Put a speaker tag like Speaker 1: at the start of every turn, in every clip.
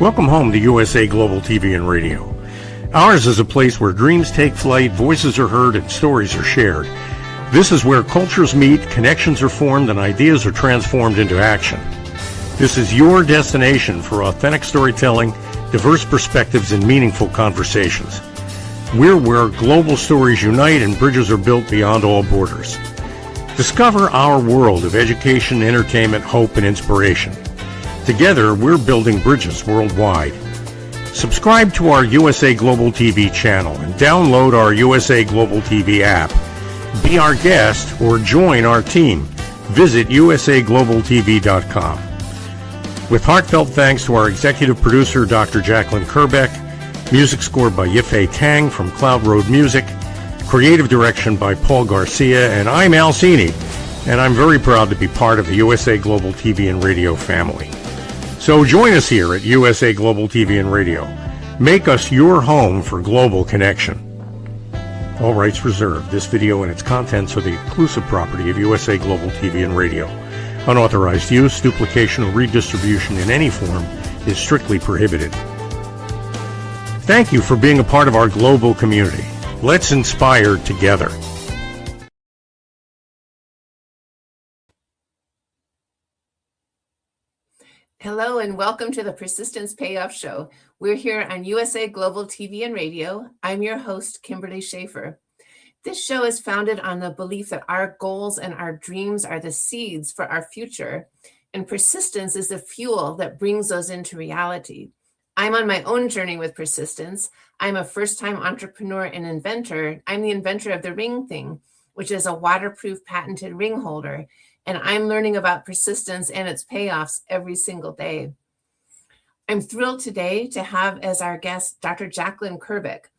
Speaker 1: Welcome home to USA Global TV and Radio. Ours is a place where dreams take flight, voices are heard, and stories are shared. This is where cultures meet, connections are formed, and ideas are transformed into action. This is your destination for authentic storytelling, diverse perspectives, and meaningful conversations. We're where global stories unite and bridges are built beyond all borders. Discover our world of education, entertainment, hope, and inspiration. Together, we're building bridges worldwide. Subscribe to our USA Global TV channel and download our USA Global TV app. Be our guest or join our team. Visit usaglobaltv.com. With heartfelt thanks to our executive producer, Dr. Jacalyn Kerbeck, music scored by Yifei Tang from Cloud Road Music, creative direction by Paul Garcia, and I'm Al Cini, and I'm very proud to be part of the USA Global TV and Radio family. So join us here at USA Global TV and Radio. Make us your home for global connection. All rights reserved. This video and its contents are the exclusive property of USA Global TV and Radio. Unauthorized use, duplication, or redistribution in any form is strictly prohibited. Thank you for being a part of our global community. Let's inspire together.
Speaker 2: Hello and welcome to the Persistence Payoff Show. We're here on USA Global TV and Radio. I'm your host, Kimberly Schaefer. This show is founded on the belief that our goals and our dreams are the seeds for our future, and persistence is the fuel that brings those into reality. I'm on my own journey with persistence. I'm a first-time entrepreneur and inventor. I'm the inventor of the ring thing, which is a waterproof patented ring holder. And I'm learning about persistence and its payoffs every single day. I'm thrilled today to have as our guest Dr. Jacalyn Kerbeck.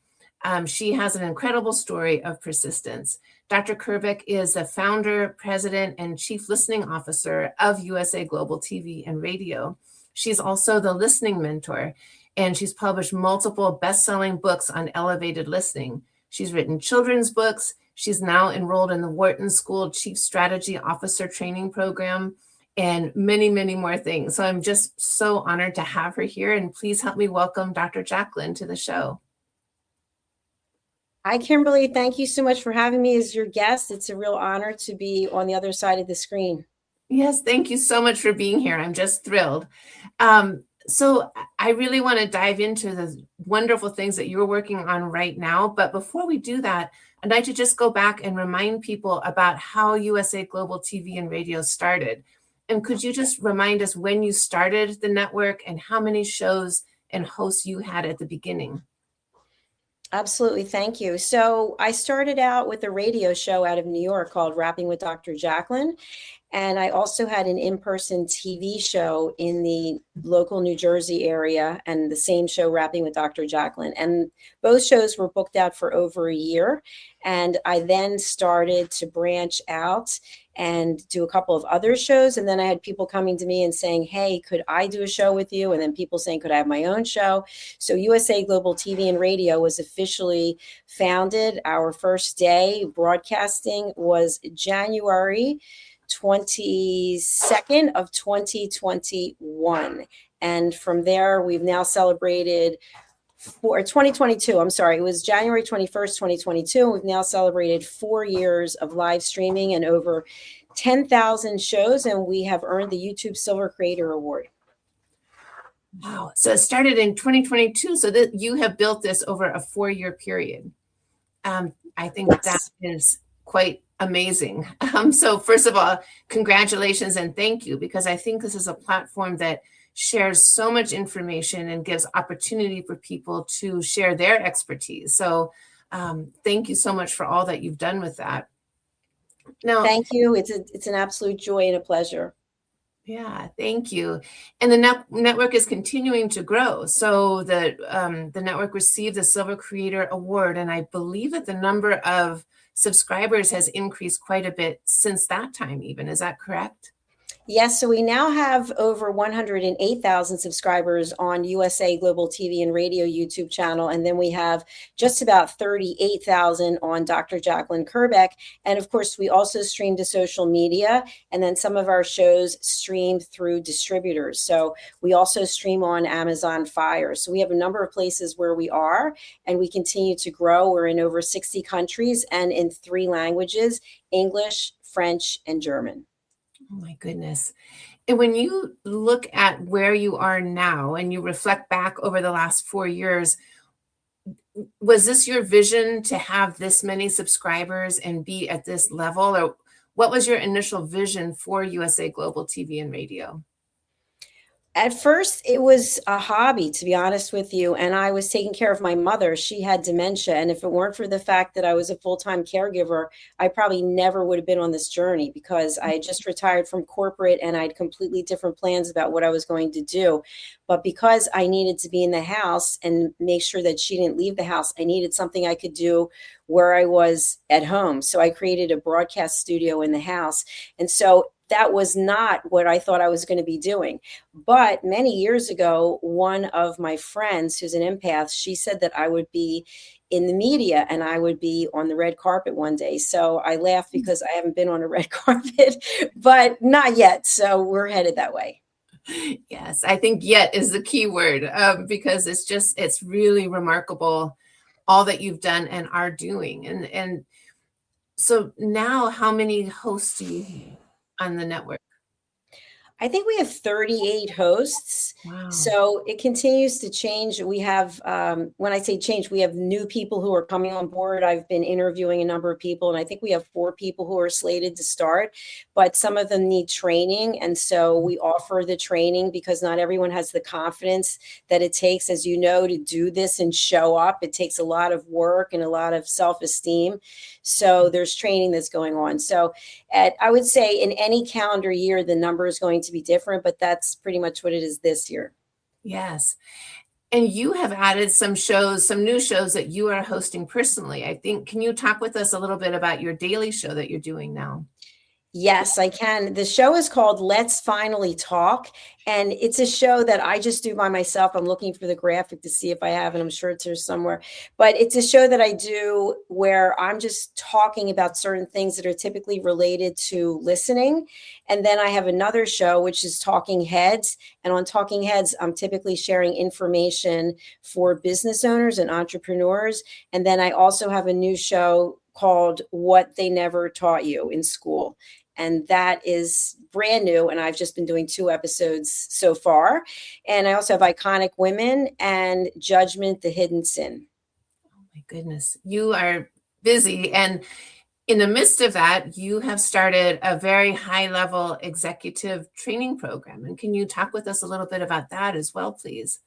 Speaker 2: She has an incredible story of persistence. Dr. Kerbeck is the founder, president, and chief listening officer of USA Global TV and Radio. She's also the listening mentor, and she's published multiple best-selling books on elevated listening. She's written children's books. She's now enrolled in the Wharton School Chief Strategy Officer Training Program and many, many more things. So I'm just so honored to have her here. And please help me welcome Dr. Jacalyn to the show.
Speaker 3: Hi, Kimberly. Thank you so much for having me as your guest. It's a real honor to be on the other side of the screen.
Speaker 2: Yes, thank you so much for being here. I'm just thrilled. So I really want to dive into the wonderful things that you're working on right now. But before we do that, I'd like to just go back and remind people about how USA Global TV and Radio started. And could you just remind us when you started the network and how many shows and hosts you had at the beginning?
Speaker 3: Absolutely. Thank you. So I started out with a radio show out of New York called Rapping with Dr. Jacalyn. And I also had an in-person TV show in the local New Jersey area and the same show, Rapping with Dr. Jacalyn. And both shows were booked out for over a year. And I then started to branch out and do a couple of other shows. And then I had people coming to me and saying, hey, could I do a show with you? And then people saying, could I have my own show? So USA Global TV and Radio was officially founded. Our first day broadcasting was January 22nd of 2021. And from there, we've now celebrated for 2022. I'm sorry, it was January 21st, 2022. We've now celebrated 4 years of live streaming and over 10,000 shows, and we have earned the YouTube Silver Creator Award.
Speaker 2: Wow. So it started in 2022. So that you have built this over a 4-year period. I think that is quite amazing. So first of all, congratulations and thank you, because I think this is a platform that shares so much information and gives opportunity for people to share their expertise. So thank you so much for all that you've done with that. Now,
Speaker 3: thank you. It's an absolute joy and a pleasure.
Speaker 2: Yeah, thank you. And the network is continuing to grow. So the network received the Silver Creator Award, and I believe that the number of subscribers has increased quite a bit since that time even. Is that correct?
Speaker 3: Yes, so we now have over 108,000 subscribers on USA Global TV and Radio YouTube channel. And then we have just about 38,000 on Dr. Jacalyn Kerbeck. And of course, we also stream to social media. And then some of our shows stream through distributors. So we also stream on Amazon Fire. So we have a number of places where we are, and we continue to grow. We're in over 60 countries and in 3 languages: English, French, and German.
Speaker 2: Oh my goodness. And when you look at where you are now and you reflect back over the last 4 years, was this your vision to have this many subscribers and be at this level? Or what was your initial vision for USA Global TV and Radio?
Speaker 3: At first, it was a hobby, to be honest with you. And I was taking care of my mother. She had dementia. And if it weren't for the fact that I was a full-time caregiver, I probably never would have been on this journey, because I had just retired from corporate and I had completely different plans about what I was going to do. But because I needed to be in the house and make sure that she didn't leave the house, I needed something I could do where I was at home. So I created a broadcast studio in the house. And so that was not what I thought I was going to be doing. But many years ago, one of my friends who's an empath, she said that I would be in the media and I would be on the red carpet one day. So I laughed because I haven't been on a red carpet, but not yet. So we're headed that way.
Speaker 2: Yes, I think "yet" is the key word, because it's really remarkable all that you've done and are doing. And so now, how many hosts do you have on the network?
Speaker 3: I think we have 38 hosts.
Speaker 2: Wow.
Speaker 3: So it continues to change. We have, when I say change, we have new people who are coming on board. I've been interviewing a number of people, and I think we have 4 people who are slated to start, but some of them need training. And so we offer the training because not everyone has the confidence that it takes, as you know, to do this and show up. It takes a lot of work and a lot of self-esteem. So there's training that's going on. So I would say in any calendar year, the number is going to be different, but that's pretty much what it is this year.
Speaker 2: Yes. And you have added some shows, some new shows that you are hosting personally. I think, can you talk with us a little bit about your daily show that you're doing now?
Speaker 3: Yes, I can. The show is called Let's Finally Talk, and it's a show that I just do by myself. I'm looking for the graphic to see if I have it. I'm sure it's here somewhere. But it's a show that I do where I'm just talking about certain things that are typically related to listening. And then I have another show, which is Talking Heads. And on Talking Heads, I'm typically sharing information for business owners and entrepreneurs. And then I also have a new show called What They Never Taught You in School. And that is brand new. And I've just been doing 2 episodes so far. And I also have Iconic Women and Judgment, the Hidden Sin.
Speaker 2: Oh my goodness. You are busy. And in the midst of that, you have started a very high level executive training program. And can you talk with us a little bit about that as well, please?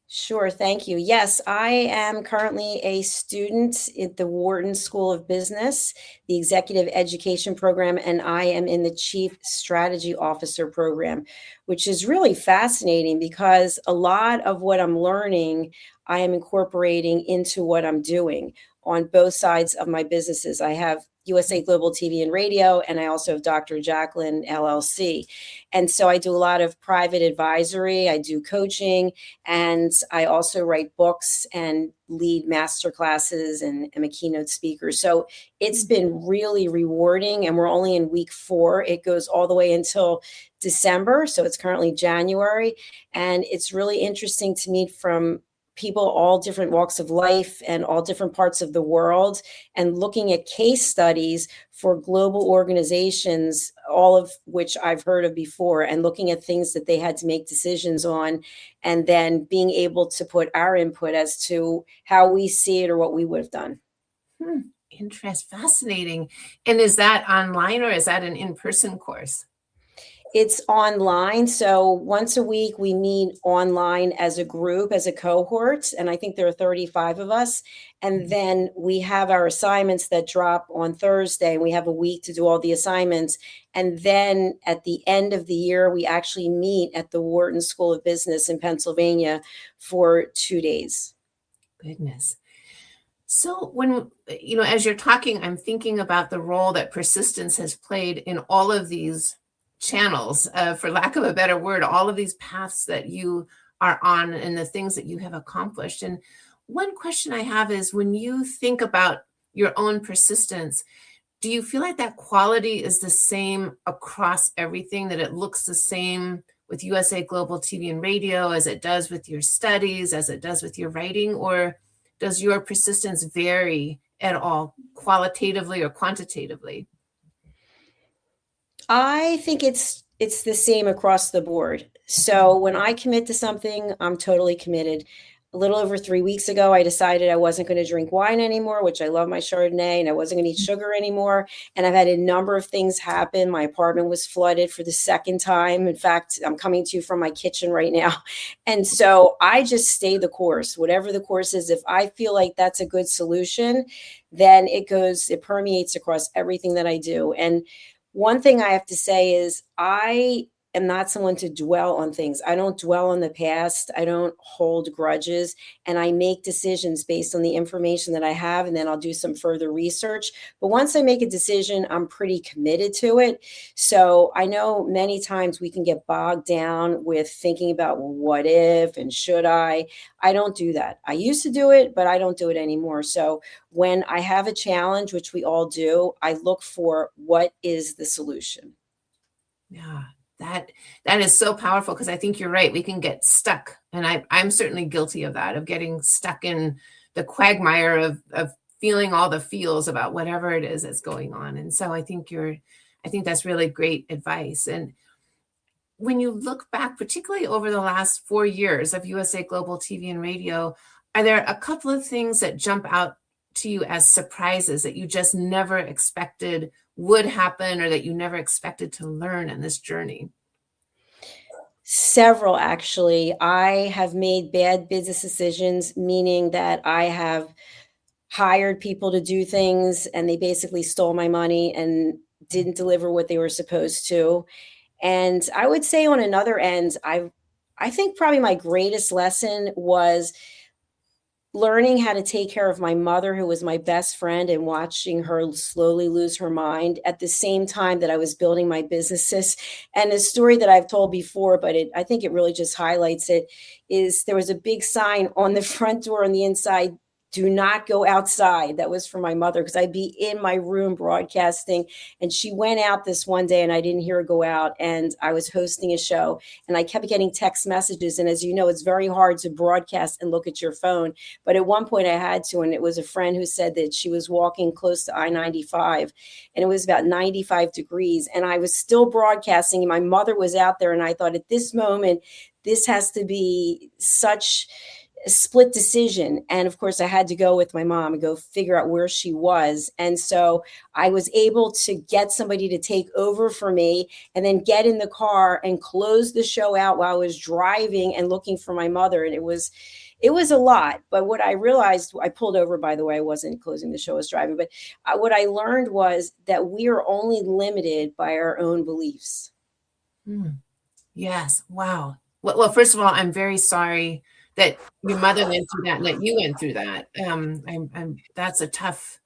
Speaker 3: Sure. Thank you. Yes, I am currently a student at the Wharton School of Business, the Executive Education Program, and I am in the Chief Strategy Officer program, which is really fascinating because a lot of what I'm learning, I am incorporating into what I'm doing on both sides of my businesses. I have USA Global TV and Radio, and I also have Dr. Jacalyn LLC. And so I do a lot of private advisory, I do coaching, and I also write books and lead master classes and am a keynote speaker. So it's been really rewarding, and we're only in week 4. It goes all the way until December. So it's currently January, and it's really interesting to meet from people all different walks of life and all different parts of the world, and looking at case studies for global organizations, all of which I've heard of before, and looking at things that they had to make decisions on, and then being able to put our input as to how we see it or what we would have done.
Speaker 2: Fascinating. And is that online or is that an in-person course?
Speaker 3: It's online. So once a week, we meet online as a group, as a cohort. And I think there are 35 of us. And then we have our assignments that drop on Thursday. And we have a week to do all the assignments. And then at the end of the year, we actually meet at the Wharton School of Business in Pennsylvania for 2 days.
Speaker 2: Goodness. So when, as you're talking, I'm thinking about the role that persistence has played in all of these channels, for lack of a better word, all of these paths that you are on and the things that you have accomplished. And one question I have is, when you think about your own persistence, do you feel like that quality is the same across everything, that it looks the same with USA Global TV and Radio as it does with your studies, as it does with your writing? Or does your persistence vary at all, qualitatively or quantitatively?
Speaker 3: I think it's the same across the board. So when I commit to something, I'm totally committed. A little over 3 weeks ago, I decided I wasn't going to drink wine anymore, which I love my Chardonnay, and I wasn't going to eat sugar anymore. And I've had a number of things happen. My apartment was flooded for the second time. In fact, I'm coming to you from my kitchen right now. And so I just stay the course, whatever the course is. If I feel like that's a good solution, then it permeates across everything that I do. And one thing I have to say is I am not someone to dwell on things. I don't dwell on the past. I don't hold grudges, and I make decisions based on the information that I have, and then I'll do some further research. But once I make a decision, I'm pretty committed to it. So I know many times we can get bogged down with thinking about, well, what if and should I? I don't do that. I used to do it, but I don't do it anymore. So when I have a challenge, which we all do, I look for what is the solution.
Speaker 2: Yeah, that is so powerful, because I think you're right. We can get stuck, and I'm certainly guilty of that, of getting stuck in the quagmire of feeling all the feels about whatever it is that's going on. And so I think that's really great advice. And when you look back, particularly over the last 4 years of USA Global TV and Radio, are there a couple of things that jump out to you as surprises that you just never expected would happen, or that you never expected to learn in this journey?
Speaker 3: Several, actually. I have made bad business decisions, meaning that I have hired people to do things and they basically stole my money and didn't deliver what they were supposed to. And I would say on another end, I think probably my greatest lesson was learning how to take care of my mother, who was my best friend, and watching her slowly lose her mind at the same time that I was building my businesses. And a story that I've told before, but I think it really just highlights it, is there was a big sign on the front door on the inside, "Do not go outside." That was for my mother, because I'd be in my room broadcasting. And she went out this one day and I didn't hear her go out. And I was hosting a show and I kept getting text messages. And as you know, it's very hard to broadcast and look at your phone. But at one point I had to, and it was a friend who said that she was walking close to I-95 and it was about 95 degrees. And I was still broadcasting and my mother was out there. And I thought, at this moment, this has to be such a split decision. And of course, I had to go with my mom and go figure out where she was. And so I was able to get somebody to take over for me and then get in the car and close the show out while I was driving and looking for my mother. And it was a lot. But what I realized, I pulled over, by the way, I wasn't closing the show, I was driving. But what I learned was that we are only limited by our own beliefs.
Speaker 2: Yes. Wow. Well, first of all, I'm very sorry that your mother went through that and that you went through that. That's a tough,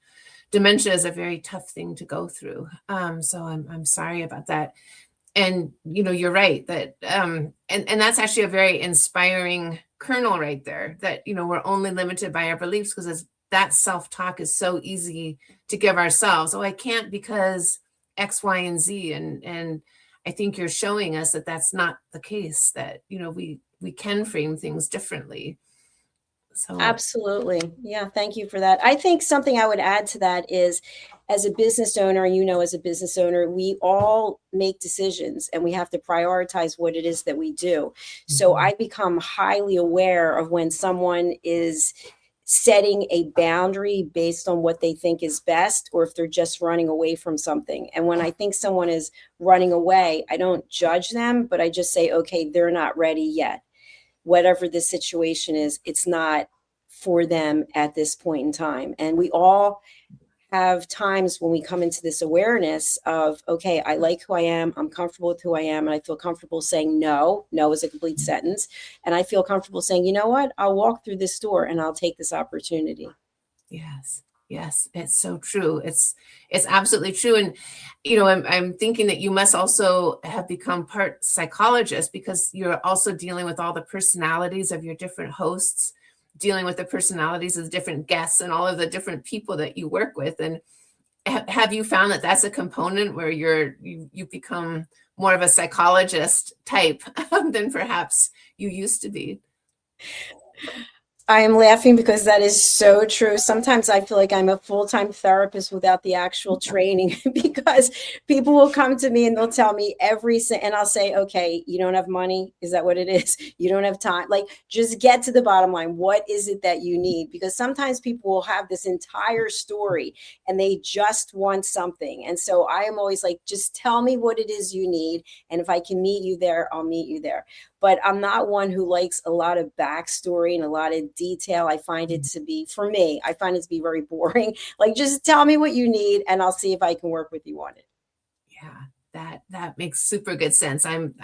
Speaker 2: dementia is a very tough thing to go through. So I'm sorry about that. And, you're right that, and that's actually a very inspiring kernel right there, that, we're only limited by our beliefs, because that self-talk is so easy to give ourselves. Oh, I can't because X, Y, and Z. And I think you're showing us that that's not the case, that, we can frame things differently. So
Speaker 3: Absolutely. Yeah, thank you for that. I think something I would add to that is, as a business owner, as a business owner, we all make decisions and we have to prioritize what it is that we do. So I become highly aware of when someone is setting a boundary based on what they think is best, or if they're just running away from something. And when I think someone is running away, I don't judge them, but I just say, okay, they're not ready yet. Whatever the situation is, it's not for them at this point in time. And we all have times when we come into this awareness of, okay, I like who I am, I'm comfortable with who I am, and I feel comfortable saying no. No is a complete sentence. And I feel comfortable saying, you know what, I'll walk through this door and I'll take this opportunity.
Speaker 2: Yes. Yes, it's so true. It's absolutely true. And I'm thinking that you must also have become part psychologist, because you're also dealing with all the personalities of your different hosts, dealing with the personalities of the different guests and all of the different people that you work with. And have you found that that's a component where you become more of a psychologist type than perhaps you used to be?
Speaker 3: I am laughing because that is so true. Sometimes I feel like I'm a full-time therapist without the actual training, because people will come to me and they'll tell me and I'll say, okay, you don't have money. Is that what it is? You don't have time. Like, just get to the bottom line. What is it that you need? Because sometimes people will have this entire story and they just want something. And so I am always like, just tell me what it is you need. And if I can meet you there, I'll meet you there. But I'm not one who likes a lot of backstory and a lot of detail. I find it to be, for me, I find it to be very boring. Like, just tell me what you need and I'll see if I can work with you on it.
Speaker 2: Yeah, that makes super good sense. I'm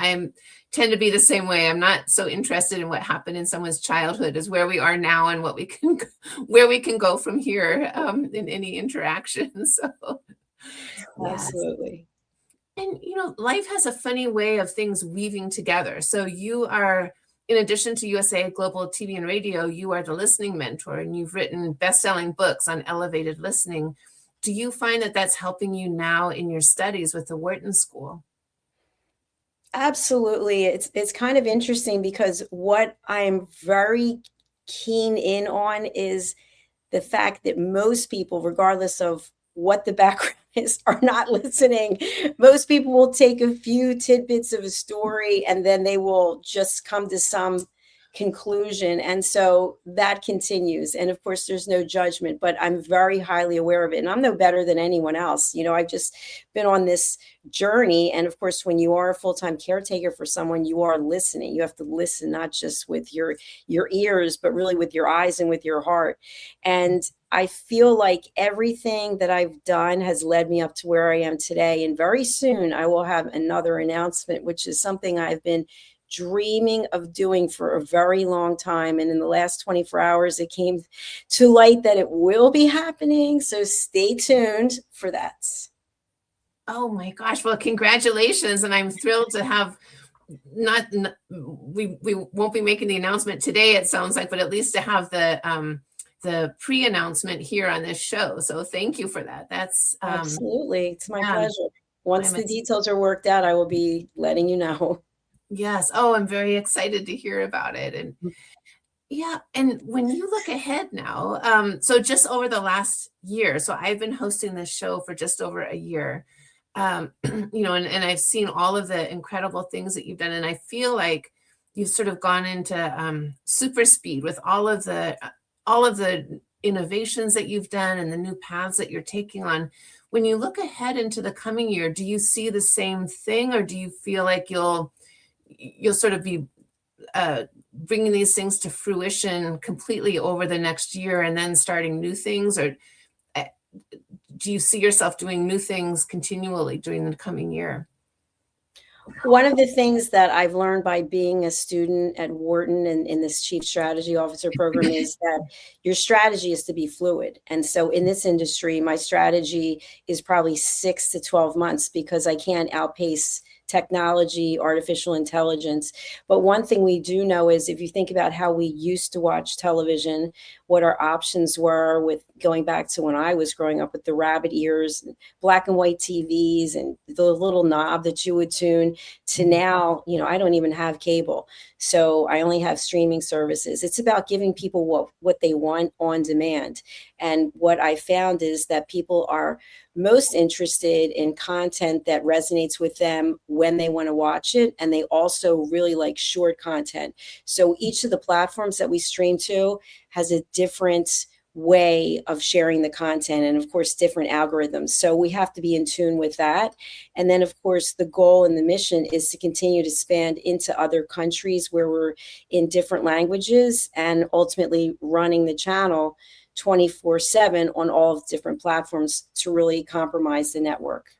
Speaker 2: tend to be the same way. I'm not so interested in what happened in someone's childhood as where we are now and where we can go from here in any interaction. So yes.
Speaker 3: Absolutely.
Speaker 2: And life has a funny way of things weaving together. So you are, in addition to USA Global TV and Radio, you are the listening mentor, and you've written best-selling books on elevated listening. Do you find that that's helping you now in your studies with the Wharton School?
Speaker 3: Absolutely. It's kind of interesting, because what I'm very keen in on is the fact that most people, regardless of what the background is, are not listening. Most people will take a few tidbits of a story and then they will just come to some conclusion. And so that continues. And of course, there's no judgment, but I'm very highly aware of it. And I'm no better than anyone else. I've just been on this journey. And of course, when you are a full-time caretaker for someone, you are listening. You have to listen, not just with your ears, but really with your eyes and with your heart. And I feel like everything that I've done has led me up to where I am today. And very soon I will have another announcement, which is something I've been dreaming of doing for a very long time. And in the last 24 hours, it came to light that it will be happening. So stay tuned for that.
Speaker 2: Oh my gosh. Well, congratulations. And I'm thrilled to have we won't be making the announcement today, it sounds like, but at least to have the pre-announcement here on this show. So thank you for that. That's
Speaker 3: absolutely. It's my pleasure. Once the details are worked out, I will be letting you know.
Speaker 2: Yes. Oh, I'm very excited to hear about it. And yeah. And when you look ahead now, so just over the last year, so I've been hosting this show for just over a year, and I've seen all of the incredible things that you've done. And I feel like you've sort of gone into super speed with all of the innovations that you've done and the new paths that you're taking on. When you look ahead into the coming year, do you see the same thing, or do you feel like you'll sort of be bringing these things to fruition completely over the next year and then starting new things? Or do you see yourself doing new things continually during the coming year?
Speaker 3: One of the things that I've learned by being a student at Wharton and in this Chief Strategy Officer program is that your strategy is to be fluid. And so in this industry, my strategy is probably 6 to 12 months, because I can't outpace technology, artificial intelligence. But one thing we do know is, if you think about how we used to watch television, what our options were, with going back to when I was growing up with the rabbit ears, and black and white TVs, and the little knob that you would tune, to now, I don't even have cable. So I only have streaming services. It's about giving people what they want on demand. And what I found is that people are most interested in content that resonates with them when they want to watch it. And they also really like short content. So each of the platforms that we stream to has a different way of sharing the content, and of course different algorithms. So we have to be in tune with that. And then of course the goal and the mission is to continue to expand into other countries where we're in different languages, and ultimately running the channel 24/7 on all of different platforms to really compromise the network.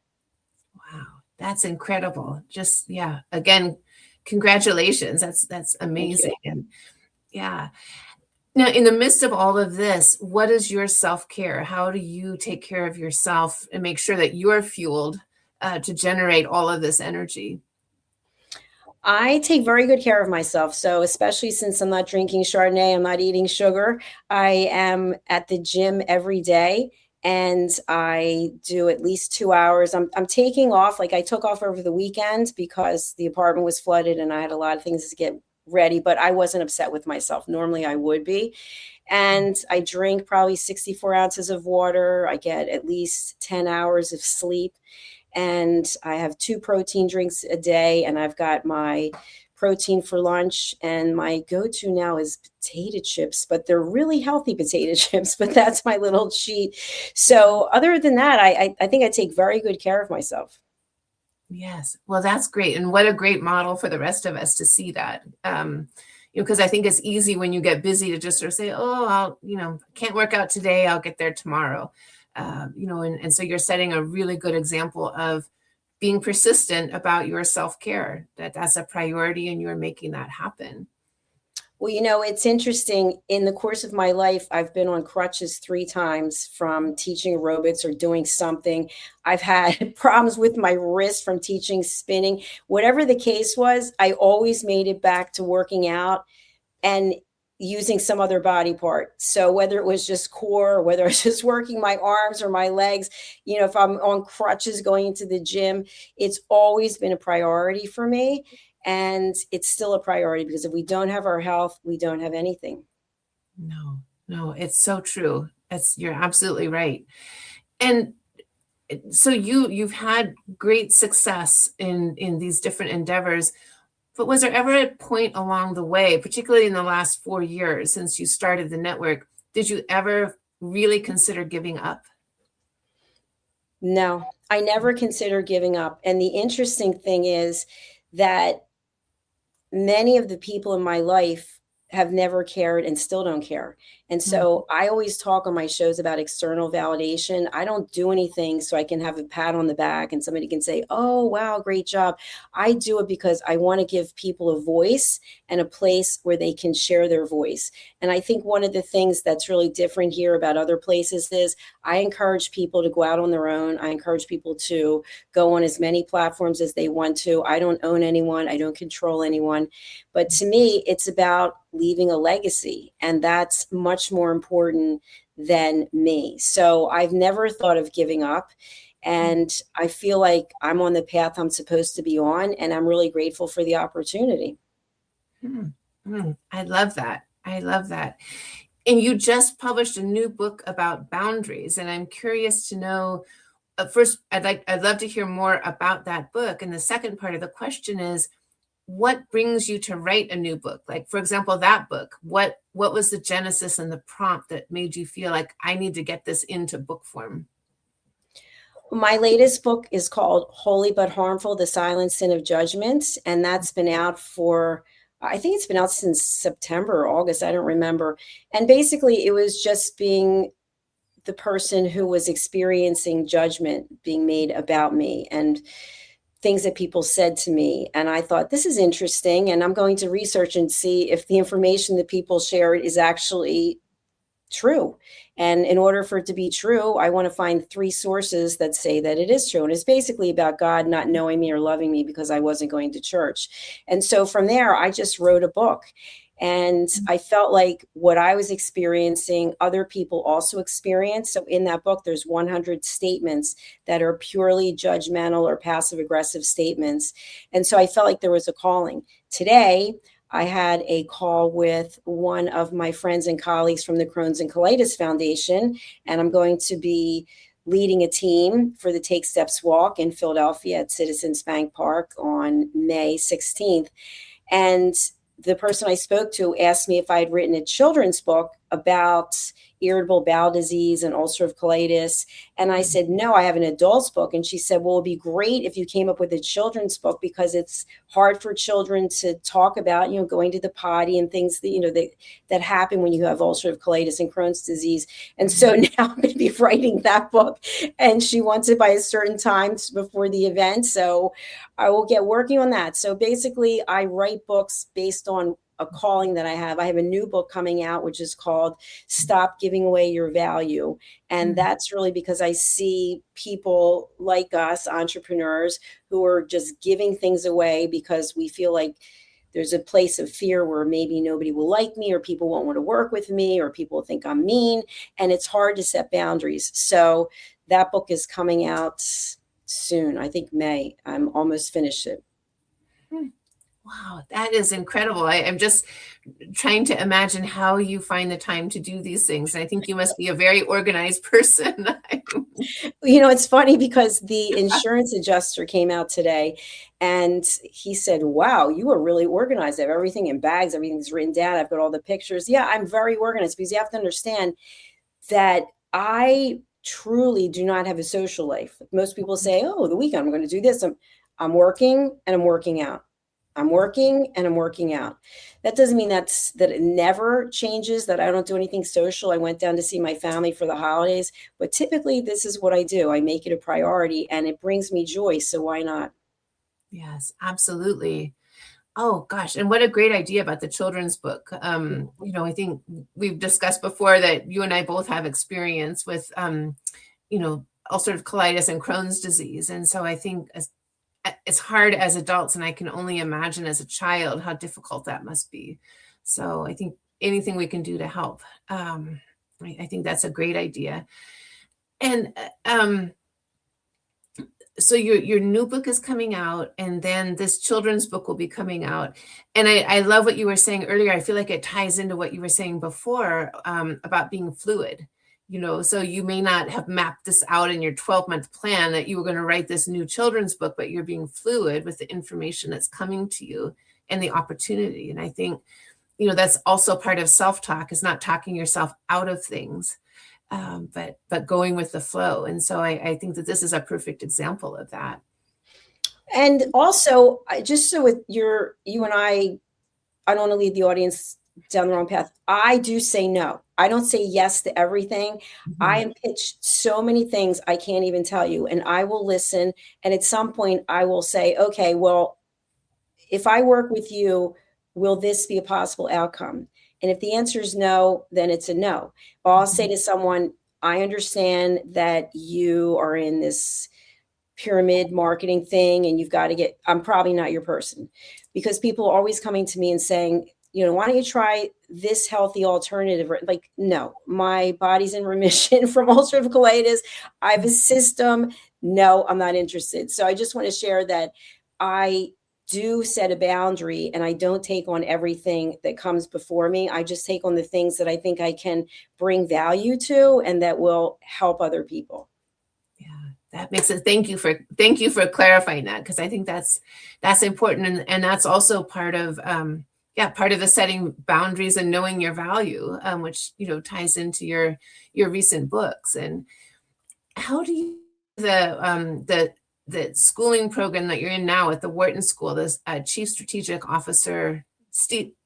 Speaker 2: Wow, that's incredible. Just, yeah, again, congratulations. That's amazing. And yeah. Now, in the midst of all of this, what is your self-care? How do you take care of yourself and make sure that you're fueled to generate all of this energy?
Speaker 3: I take very good care of myself. So, especially since I'm not drinking Chardonnay, I'm not eating sugar, I am at the gym every day and I do at least 2 hours. I'm taking off, like I took off over the weekend because the apartment was flooded and I had a lot of things to get ready, but I wasn't upset with myself. Normally I would be. And I drink probably 64 ounces of water. I get at least 10 hours of sleep. And I have 2 protein drinks a day, and I've got my protein for lunch. And my go-to now is potato chips, but they're really healthy potato chips, but that's my little cheat. So other than that, I think I take very good care of myself.
Speaker 2: Yes. Well, that's great. And what a great model for the rest of us to see that. Because I think it's easy when you get busy to just sort of say, oh, can't work out today. I'll get there tomorrow. And so you're setting a really good example of being persistent about your self-care, that's a priority and you're making that happen.
Speaker 3: Well, it's interesting. In the course of my life, I've been on crutches 3 times from teaching aerobics or doing something. I've had problems with my wrist from teaching spinning. Whatever the case was, I always made it back to working out and using some other body part. So whether it was just core, or whether I was just working my arms or my legs, if I'm on crutches going into the gym, it's always been a priority for me. And it's still a priority because if we don't have our health, we don't have anything.
Speaker 2: No, it's so true. You're absolutely right. And so you've had great success in these different endeavors. But was there ever a point along the way, particularly in the last 4 years since you started the network, did you ever really consider giving up?
Speaker 3: No, I never considered giving up. And the interesting thing is that many of the people in my life have never cared and still don't care. And so I always talk on my shows about external validation. I don't do anything so I can have a pat on the back and somebody can say, oh, wow, great job. I do it because I want to give people a voice and a place where they can share their voice. And I think one of the things that's really different here about other places is I encourage people to go out on their own. I encourage people to go on as many platforms as they want to. I don't own anyone. I don't control anyone. But to me, it's about leaving a legacy. And that's much more important than me. So I've never thought of giving up. And I feel like I'm on the path I'm supposed to be on. And I'm really grateful for the opportunity.
Speaker 2: I love that. I love that. And you just published a new book about boundaries. And I'm curious to know, first, I'd love to hear more about that book. And the second part of the question is, what brings you to write a new book? Like, for example, that book, what was the genesis and the prompt that made you feel like I need to get this into book form?
Speaker 3: My latest book is called Holy But Harmful, The Silent Sin of Judgment. And that's been out I think it's been out since September or August. I don't remember. And basically it was just being the person who was experiencing judgment being made about me and things that people said to me. And I thought, this is interesting. And I'm going to research and see if the information that people shared is actually true. And in order for it to be true, I want to find 3 sources that say that it is true. And it's basically about God not knowing me or loving me because I wasn't going to church. And so from there, I just wrote a book. And I felt like what I was experiencing, other people also experienced. So in that book, there's 100 statements that are purely judgmental or passive aggressive statements. And so I felt like there was a calling. Today, I had a call with one of my friends and colleagues from the Crohn's and Colitis Foundation, and I'm going to be leading a team for the Take Steps Walk in Philadelphia at Citizens Bank Park on May 16th. And the person I spoke to asked me if I had written a children's book about irritable bowel disease and ulcerative colitis. And I said, no, I have an adult's book. And she said, well, it'd be great if you came up with a children's book because it's hard for children to talk about, going to the potty and things that, that happen when you have ulcerative colitis and Crohn's disease. And so now I'm going to be writing that book, and she wants it by a certain time before the event. So I will get working on that. So basically I write books based on a calling that I have. I have a new book coming out, which is called Stop Giving Away Your Value. And that's really because I see people like us, entrepreneurs, who are just giving things away because we feel like there's a place of fear where maybe nobody will like me, or people won't want to work with me, or people think I'm mean. And it's hard to set boundaries. So that book is coming out soon. I think May. I'm almost finished it.
Speaker 2: Wow, that is incredible. I'm just trying to imagine how you find the time to do these things. I think you must be a very organized person.
Speaker 3: It's funny because the insurance adjuster came out today and he said, wow, you are really organized. I have everything in bags. Everything's written down. I've got all the pictures. Yeah, I'm very organized, because you have to understand that I truly do not have a social life. Most people say, oh, the weekend I'm going to do this. I'm working and I'm working out. I'm working and I'm working out. That doesn't mean that it never changes, that I don't do anything social. I went down to see my family for the holidays, but typically this is what I do. I make it a priority and it brings me joy. So why not?
Speaker 2: Yes, absolutely. Oh gosh, and what a great idea about the children's book. I think we've discussed before that you and I both have experience with, ulcerative colitis and Crohn's disease. And so I think it's hard as adults, and I can only imagine as a child how difficult that must be. So I think anything we can do to help. I think that's a great idea. And so your new book is coming out, and then this children's book will be coming out. And I love what you were saying earlier. I feel like it ties into what you were saying before about being fluid. So you may not have mapped this out in your 12-month plan that you were going to write this new children's book, but you're being fluid with the information that's coming to you and the opportunity. And I think, that's also part of self-talk, is not talking yourself out of things, but going with the flow. And so I think that this is a perfect example of that.
Speaker 3: And also, just so with you and I don't want to lead the audience down the wrong path. I do say no. I don't say yes to everything. I am pitched so many things I can't even tell you, and I will listen. And at some point I will say, okay, well, if I work with you, will this be a possible outcome? And if the answer is no, then it's a no. Or I'll say to someone, I understand that you are in this pyramid marketing thing and you've got to I'm probably not your person, because people are always coming to me and saying, why don't you try this healthy alternative? Like, no, my body's in remission from ulcerative colitis. I have a system. No, I'm not interested. So I just want to share that I do set a boundary, and I don't take on everything that comes before me. I just take on the things that I think I can bring value to and that will help other people.
Speaker 2: Yeah, that makes it. Thank you for clarifying that, because I think that's important, and that's also part of part of the setting boundaries and knowing your value, which ties into your recent books. And how do you the schooling program that you're in now at the Wharton School, this Chief Strategic Officer training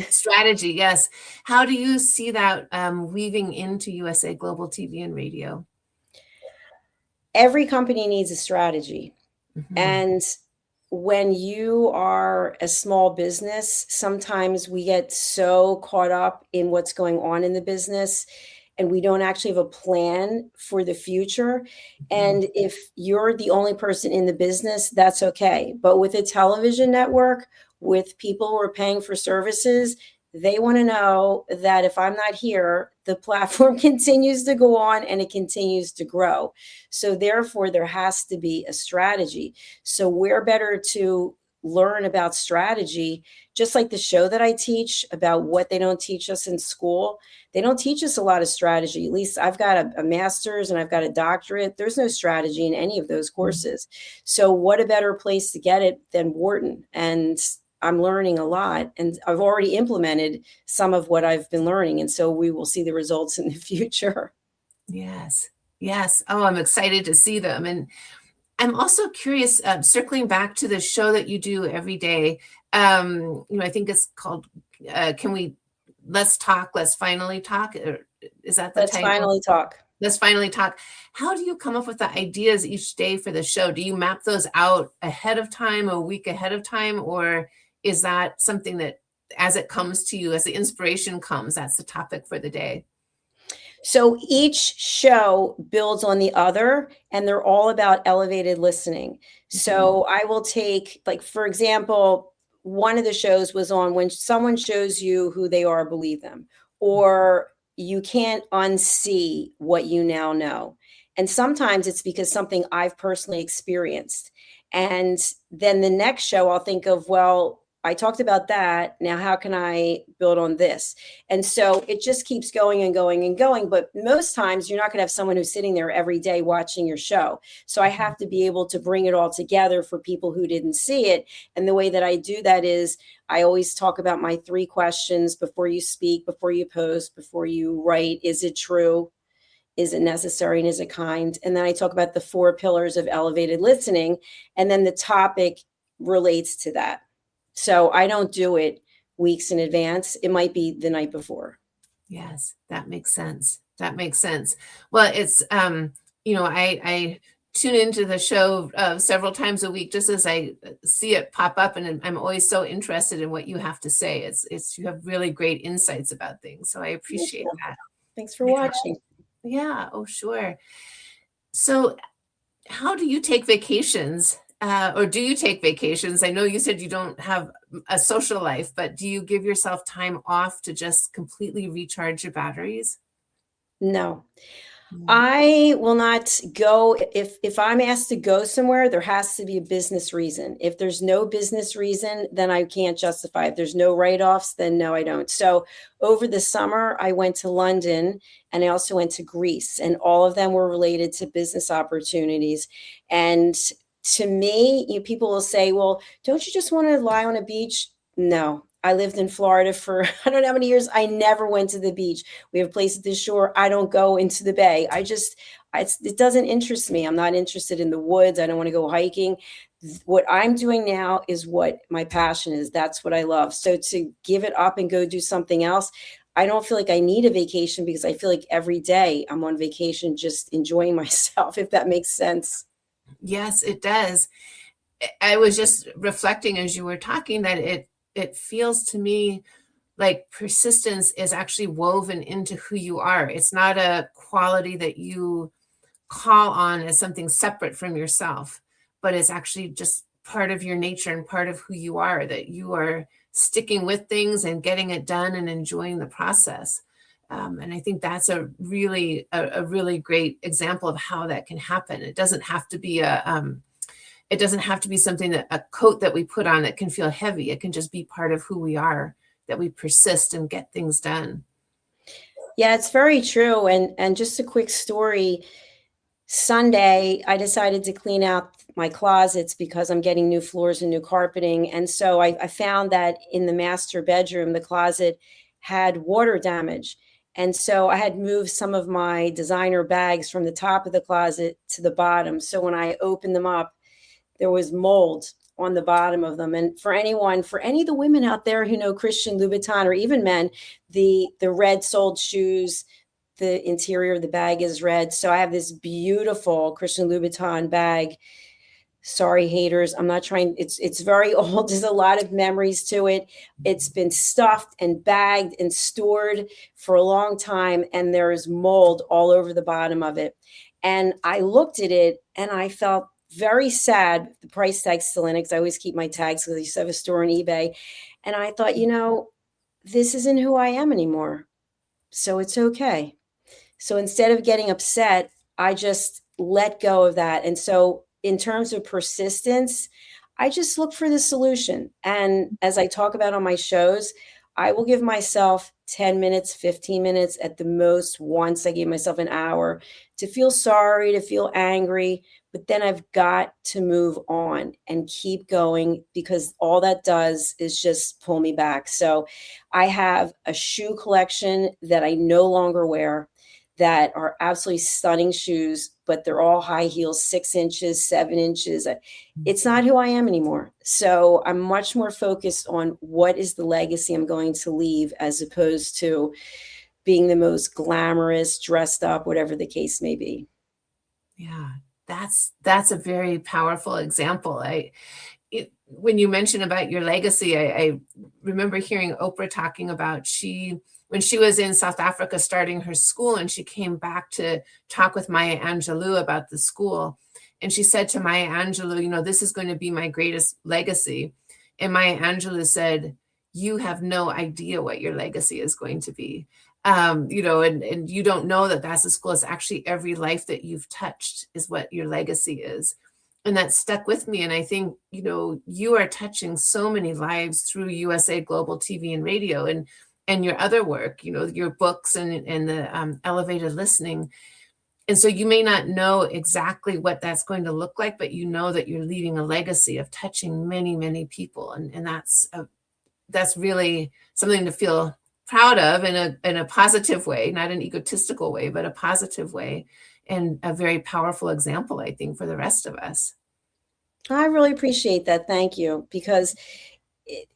Speaker 2: strategy. Yes. How do you see that weaving into USA Global TV and Radio?
Speaker 3: Every company needs a strategy. And when you are a small business, sometimes we get so caught up in what's going on in the business and we don't actually have a plan for the future. And if you're the only person in the business, that's okay. But with a television network, with people who are paying for services, they want to know that if I'm not here, the platform continues to go on and it continues to grow. So therefore, there has to be a strategy. So we're better to learn about strategy, just like the show that I teach about what they don't teach us in school. They don't teach us a lot of strategy. At least I've got a master's and I've got a doctorate. There's no strategy in any of those courses. So what a better place to get it than Wharton? And I'm learning a lot, and I've already implemented some of what I've been learning. And so we will see the results in the future.
Speaker 2: Yes. Oh, I'm excited to see them. And I'm also curious, circling back to the show that you do every day. I think it's called, Let's Talk, Let's Finally Talk. Is that the
Speaker 3: Let's
Speaker 2: title?
Speaker 3: Finally Talk.
Speaker 2: let's finally talk. How do you come up with the ideas each day for the show? Do you map those out ahead of time, a week ahead of time, or is that something that as it comes to you, as the inspiration comes, that's the topic for the day?
Speaker 3: So each show builds on the other, and they're all about elevated listening. So I will take, like, for example, one of the shows was on when someone shows you who they are, believe them, or you can't unsee what you now know. And sometimes it's because something I've personally experienced. And then the next show, I'll think of, well, I talked about that. Now, how can I build on this? And so it just keeps going and going and going. But most times you're not going to have someone who's sitting there every day watching your show. So I have to be able to bring it all together for people who didn't see it. And the way that I do that is I always talk about my 3 questions before you speak, before you post, before you write. Is it true? Is it necessary? And is it kind? And then I talk about the 4 pillars of elevated listening. And then the topic relates to that. So I don't do it weeks in advance. It might be the night before.
Speaker 2: Yes, that makes sense. That makes sense. Well, it's, I tune into the show several times a week just as I see it pop up, and I'm always so interested in what you have to say. It's you have really great insights about things. So I appreciate that.
Speaker 3: Thanks for watching.
Speaker 2: Yeah. Oh, sure. So how do you take vacations? Or do you take vacations? I know you said you don't have a social life, but do you give yourself time off to just completely recharge your batteries?
Speaker 3: No, I will not go. If I'm asked to go somewhere, there has to be a business reason. If there's no business reason, then I can't justify. If there's no write-offs, then no, I don't. So over the summer, I went to London and I also went to Greece, and all of them were related to business opportunities. And to me, people will say, well, don't you just want to lie on a beach? No, I lived in Florida for I don't know how many years. I never went to the beach. We have a place at the shore. I don't go into the bay. It doesn't interest me. I'm not interested in the woods. I don't want to go hiking. What I'm doing now is what my passion is. That's what I love. So to give it up and go do something else, I don't feel like I need a vacation because I feel like every day I'm on vacation, just enjoying myself, if that makes sense.
Speaker 2: Yes, it does. I was just reflecting as you were talking that it feels to me like persistence is actually woven into who you are. It's not a quality that you call on as something separate from yourself, but it's actually just part of your nature and part of who you are, that you are sticking with things and getting it done and enjoying the process. And I think that's a really great example of how that can happen. It doesn't have to be something that a coat that we put on that can feel heavy. It can just be part of who we are, that we persist and get things done.
Speaker 3: Yeah, it's very true. And just a quick story. Sunday, I decided to clean out my closets because I'm getting new floors and new carpeting. And so I found that in the master bedroom, the closet had water damage. And so I had moved some of my designer bags from the top of the closet to the bottom. So when I opened them up, there was mold on the bottom of them. And for any of the women out there who know Christian Louboutin, or even men, the red soled shoes, the interior of the bag is red. So I have this beautiful Christian Louboutin bag. Sorry, haters. I'm not trying. It's very old. There's a lot of memories to it. It's been stuffed and bagged and stored for a long time. And there is mold all over the bottom of it. And I looked at it and I felt very sad. The price tag's still in it because I always keep my tags because I used to have a store on eBay. And I thought, this isn't who I am anymore. So it's okay. So instead of getting upset, I just let go of that. And so in terms of persistence, I just look for the solution. And as I talk about on my shows, I will give myself 10 minutes, 15 minutes at the most. Once I gave myself an hour to feel sorry, to feel angry, but then I've got to move on and keep going, because all that does is just pull me back. So I have a shoe collection that I no longer wear that are absolutely stunning shoes, but they're all high heels, 6 inches, 7 inches. It's not who I am anymore. So I'm much more focused on what is the legacy I'm going to leave, as opposed to being the most glamorous, dressed up, whatever the case may be.
Speaker 2: Yeah, that's a very powerful example. When you mention about your legacy, I remember hearing Oprah talking about when she was in South Africa starting her school, and she came back to talk with Maya Angelou about the school. And she said to Maya Angelou, this is going to be my greatest legacy. And Maya Angelou said, you have no idea what your legacy is going to be. And you don't know that that's the school. It's actually every life that you've touched is what your legacy is. And that stuck with me. And I think, you are touching so many lives through USA Global TV and Radio and your other work, your books and the elevated listening. And so you may not know exactly what that's going to look like, but you know that you're leaving a legacy of touching many, many people. And that's really something to feel proud of in a positive way, not an egotistical way, but a positive way, and a very powerful example, I think, for the rest of us.
Speaker 3: I really appreciate that. Thank you. Because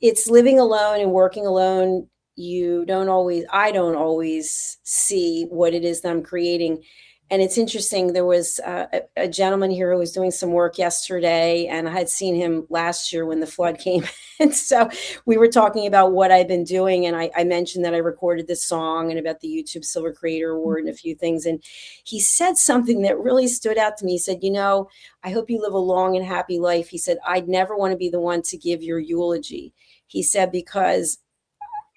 Speaker 3: it's living alone and working alone. I don't always see what it is that I'm creating. And it's interesting. There was a gentleman here who was doing some work yesterday, and I had seen him last year when the flood came. And so we were talking about what I've been doing. And I mentioned that I recorded this song and about the YouTube Silver Creator Award and a few things. And he said something that really stood out to me. He said, I hope you live a long and happy life. He said, I'd never want to be the one to give your eulogy. He said, because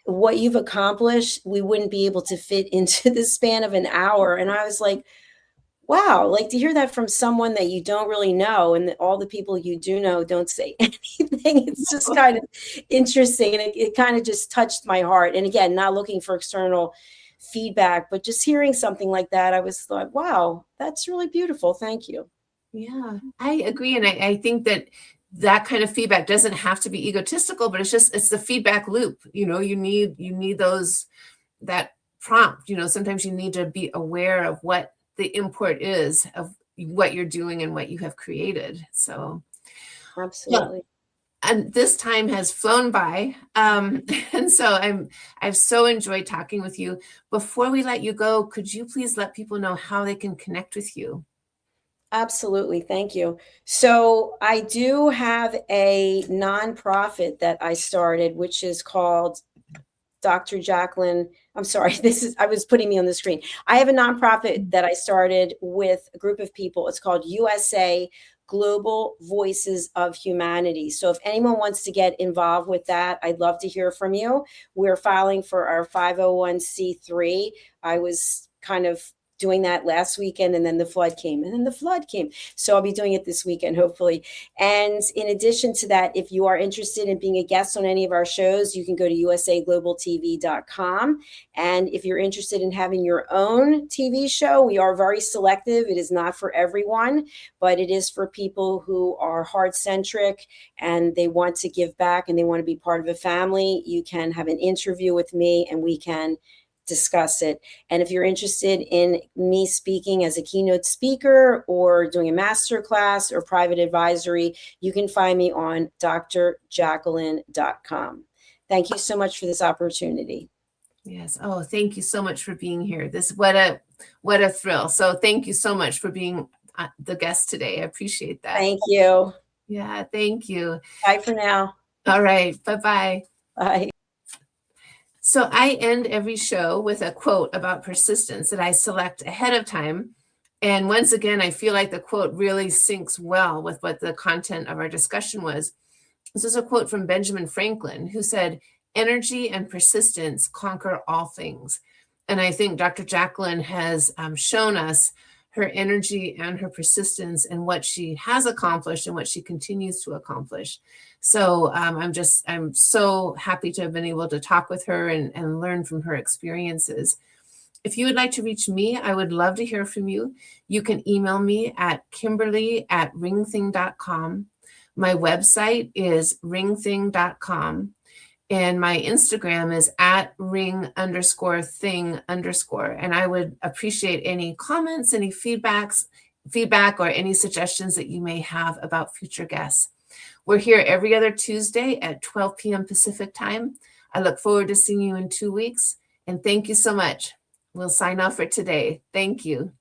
Speaker 3: what you've accomplished, we wouldn't be able to fit into the span of an hour. And I was like, wow, like to hear that from someone that you don't really know, and that all the people you do know don't say anything. It's just kind of interesting. And it kind of just touched my heart. And again, not looking for external feedback, but just hearing something like that, I was like, wow, that's really beautiful. Thank you.
Speaker 2: Yeah, I agree. And I think that kind of feedback doesn't have to be egotistical, but it's the feedback loop. You need that prompt. Sometimes you need to be aware of what the import is of what you're doing and what you have created. So
Speaker 3: absolutely.
Speaker 2: And this time has flown by. And so I've so enjoyed talking with you. Before we let you go, could you please let people know how they can connect with you?
Speaker 3: Absolutely. Thank you. So I do have a nonprofit that I started, which is called Dr. Jacalyn. I'm sorry, I was putting me on the screen. I have a nonprofit that I started with a group of people. It's called USA Global Voices of Humanity. So if anyone wants to get involved with that, I'd love to hear from you. We're filing for our 501c3. I was kind of doing that last weekend, and then the flood came. So I'll be doing it this weekend, hopefully. And in addition to that, if you are interested in being a guest on any of our shows, you can go to usaglobaltv.com. And if you're interested in having your own TV show, we are very selective. It is not for everyone, but it is for people who are heart-centric and they want to give back and they want to be part of a family. You can have an interview with me and we can discuss it. And if you're interested in me speaking as a keynote speaker or doing a master class or private advisory, you can find me on drjacalyn.com. Thank you so much for this opportunity.
Speaker 2: Yes. Oh, thank you so much for being here. What a thrill. So thank you so much for being the guest today. I appreciate that.
Speaker 3: Thank you.
Speaker 2: Yeah, thank you.
Speaker 3: Bye for now.
Speaker 2: All right. Bye-bye.
Speaker 3: Bye.
Speaker 2: So I end every show with a quote about persistence that I select ahead of time. And once again, I feel like the quote really syncs well with what the content of our discussion was. This is a quote from Benjamin Franklin, who said, "Energy and persistence conquer all things." And I think Dr. Jacalyn has shown us her energy and her persistence and what she has accomplished and what she continues to accomplish. So I'm so happy to have been able to talk with her and learn from her experiences. If you would like to reach me, I would love to hear from you. You can email me at kimberly@ringthing.com. My website is ringthing.com. And my Instagram is @ring_thing_. And I would appreciate any comments, any feedback, or any suggestions that you may have about future guests. We're here every other Tuesday at 12 p.m. Pacific time. I look forward to seeing you in 2 weeks. And thank you so much. We'll sign off for today. Thank you.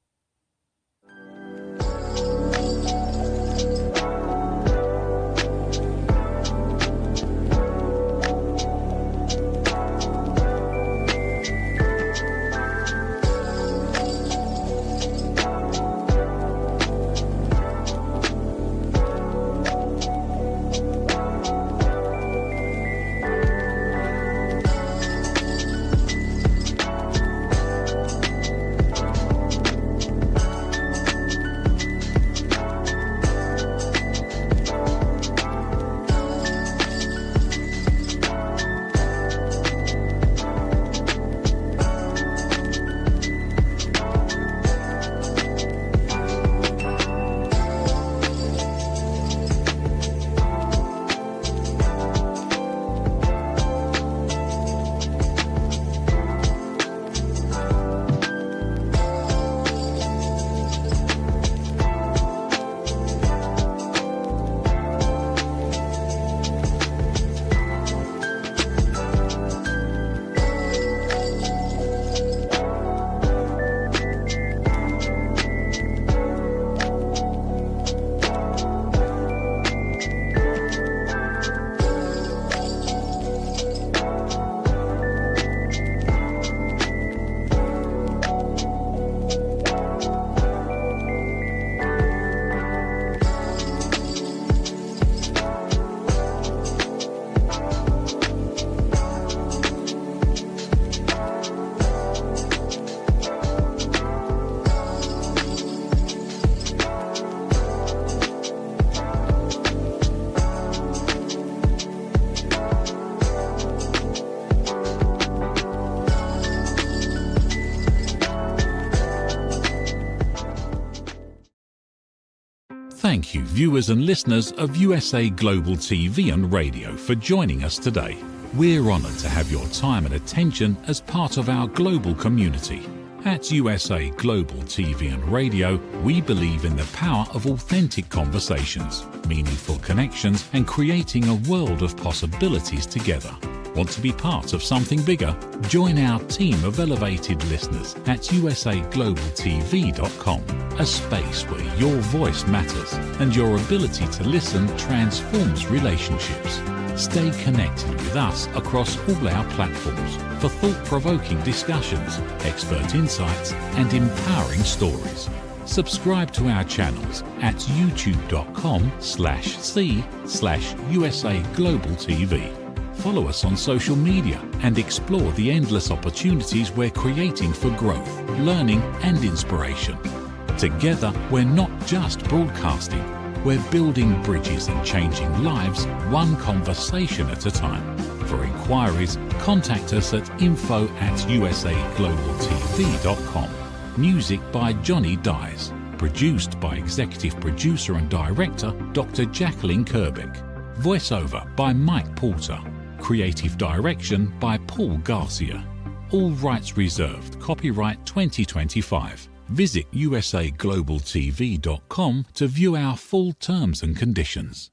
Speaker 4: Thank you, viewers and listeners of USA Global TV and Radio, for joining us today. We're honoured to have your time and attention as part of our global community. At USA Global TV and Radio, we believe in the power of authentic conversations, meaningful connections, and creating a world of possibilities together. Want to be part of something bigger? Join our team of elevated listeners at usaglobaltv.com, a space where your voice matters and your ability to listen transforms relationships. Stay connected with us across all our platforms for thought-provoking discussions, expert insights, and empowering stories. Subscribe to our channels at youtube.com/c/USAGlobalTV. Follow us on social media and explore the endless opportunities we're creating for growth, learning, and inspiration. Together, we're not just broadcasting, we're building bridges and changing lives one conversation at a time. For inquiries, contact us at info@usaglobaltv.com. Music by Johnny Dyes. Produced by Executive Producer and Director Dr. Jacalyn Kerbeck. Voiceover by Mike Porter. Creative Direction by Paul Garcia. All rights reserved. Copyright 2025. Visit usaglobaltv.com to view our full terms and conditions.